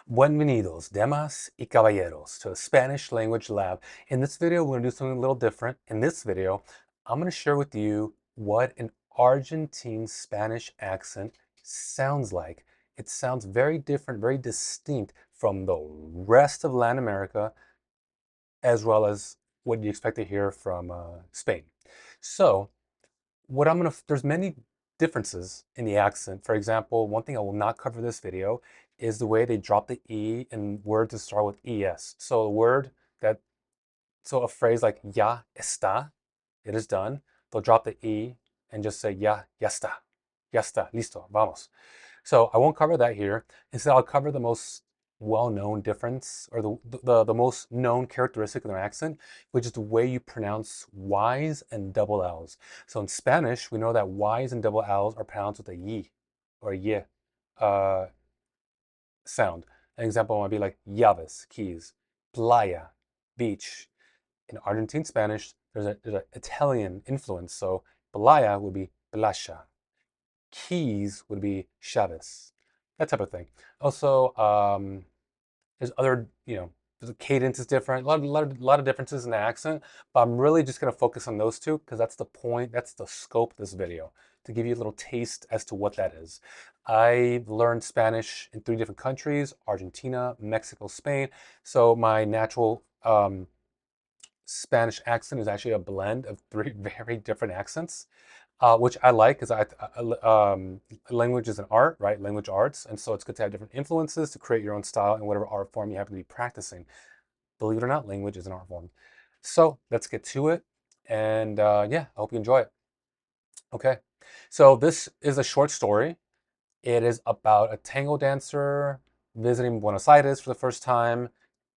Bienvenidos, damas y caballeros, to a Spanish language lab. In this video, we're going to do something a little different. In this video, I'm going to share with you what an Argentine Spanish accent sounds like. It sounds very different, very distinct from the rest of Latin America, as well as what you expect to hear from Spain. So, there's many differences in the accent. For example, one thing I will not cover in this video is the way they drop the E in words that start with ES. So that, so a phrase like ya está, it is done, they'll drop the E and just say ya está, listo, vamos. So I won't cover that here. Instead, I'll cover the most well-known difference or the most known characteristic of their accent, which is the way you pronounce Y's and double L's. So in Spanish, we know that Y's and double L's are pronounced with a Y or ye uh, sound. An example might be like llaves, keys, playa, beach. In Argentine Spanish, there's an Italian influence. So playa would be playa, keys would be Chavez, that type of thing. Also, there's other, the cadence is different, a lot of differences in the accent, but I'm really just going to focus on those two because that's the point, that's the scope of this video, to give you a little taste as to what that is. I learned Spanish in 3 different countries: Argentina, Mexico, Spain. So my natural Spanish accent is actually a blend of 3 very different accents, which I like because language is an art, right? Language arts. And so it's good to have different influences to create your own style in whatever art form you happen to be practicing. Believe it or not, language is an art form. So let's get to it. And yeah, I hope you enjoy it. Okay. So this is a short story. It is about a tango dancer visiting Buenos Aires for the first time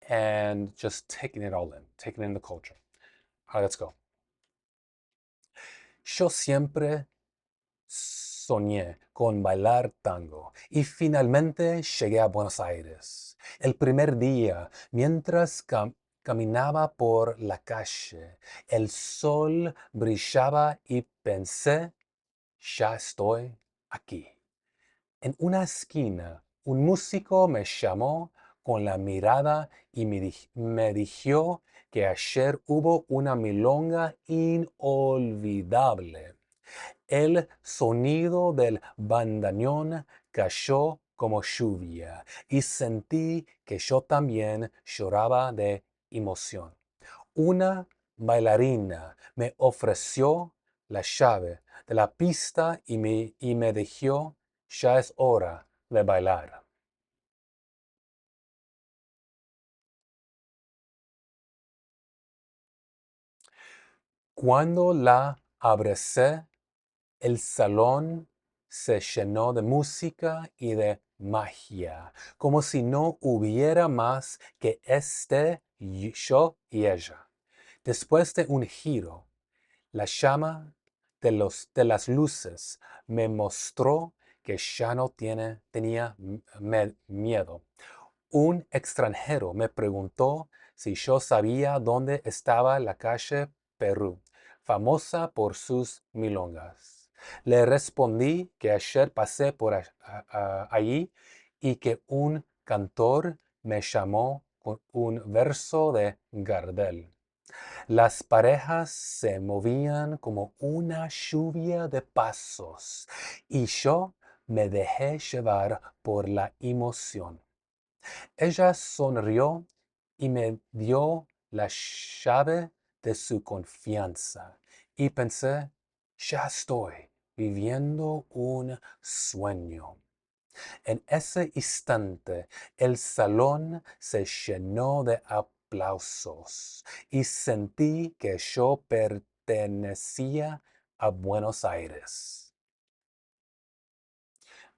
and just taking it all in, taking in the culture. All right, let's go. Yo siempre soñé con bailar tango y finalmente llegué a Buenos Aires. El primer día, mientras caminaba por la calle, el sol brillaba y pensé, ya estoy aquí. En una esquina, un músico me llamó con la mirada y me dijo que ayer hubo una milonga inolvidable. El sonido del bandoneón cayó como lluvia y sentí que yo también lloraba de emoción. Una bailarina me ofreció la llave de la pista y me dijo, ya es hora de bailar. Cuando la abracé, el salón se llenó de música y de magia, como si no hubiera más que yo y ella. Después de un giro, la llama de las luces me mostró que ya no tenía miedo. Un extranjero me preguntó si yo sabía dónde estaba la calle Perú, famosa por sus milongas. Le respondí que ayer pasé por allí y que un cantor me llamó con un verso de Gardel. Las parejas se movían como una lluvia de pasos y yo me dejé llevar por la emoción. Ella sonrió y me dio la llave de su confianza y pensé, ya estoy viviendo un sueño. En ese instante, el salón se llenó de aplausos y sentí que yo pertenecía a Buenos Aires.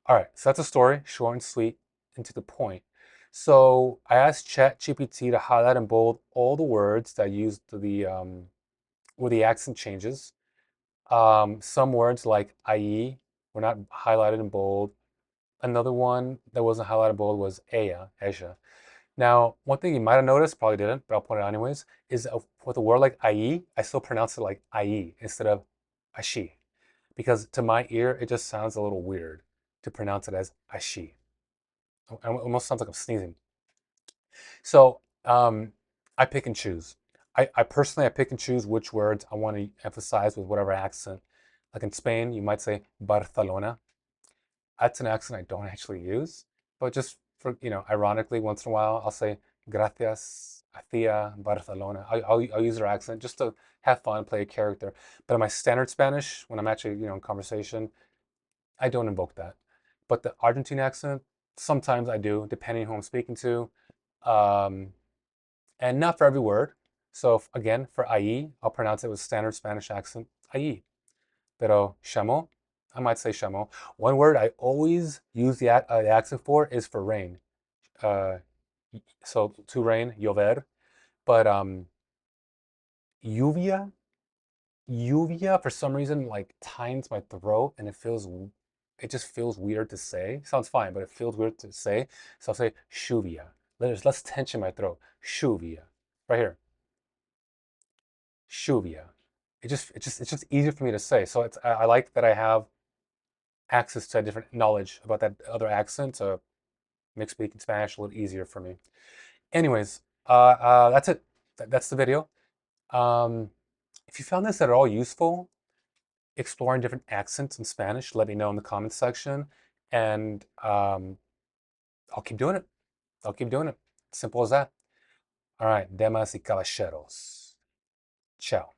All right, so that's a story, short and sweet, and to the point. So I asked ChatGPT to highlight and bold all the words that use where the accent changes. Some words like IE were not highlighted in bold. Another one that wasn't highlighted in bold was ella. Now, one thing you might have noticed, probably didn't, but I'll point it out anyways, is with a word like IE, I still pronounce it like IE instead of ashi. Because to my ear, it just sounds a little weird to pronounce it as ashi. It almost sounds like I'm sneezing. So I pick and choose. I personally I pick and choose which words I want to emphasize with whatever accent. Like in Spain, you might say Barcelona. That's an accent I don't actually use, but just for, ironically, once in a while, I'll say gracias, hacia Barcelona. I'll use their accent just to have fun, play a character. But in my standard Spanish, when I'm actually, in conversation, I don't invoke that. But the Argentine accent, sometimes I do, depending who I'm speaking to. Um, and not for every word. So again, for ahí, I'll pronounce it with standard Spanish accent, ahí. Pero chamó, I might say chamó. One word I always use the accent for is for rain. Uh, so to rain, llover. But lluvia, lluvia for some reason like tines my throat and it just feels weird to say. Sounds fine, but it feels weird to say. So I'll say lluvia. There's less tension in my throat. Lluvia. Right here. Lluvia. It's just easier for me to say. So I like that I have access to a different knowledge about that other accent to make speaking Spanish a little easier for me. Anyways, that's it. That's the video. Um, if you found this at all useful, exploring different accents in Spanish, let me know in the comments section, and I'll keep doing it. I'll keep doing it. Simple as that. All right, damas y caballeros. Ciao.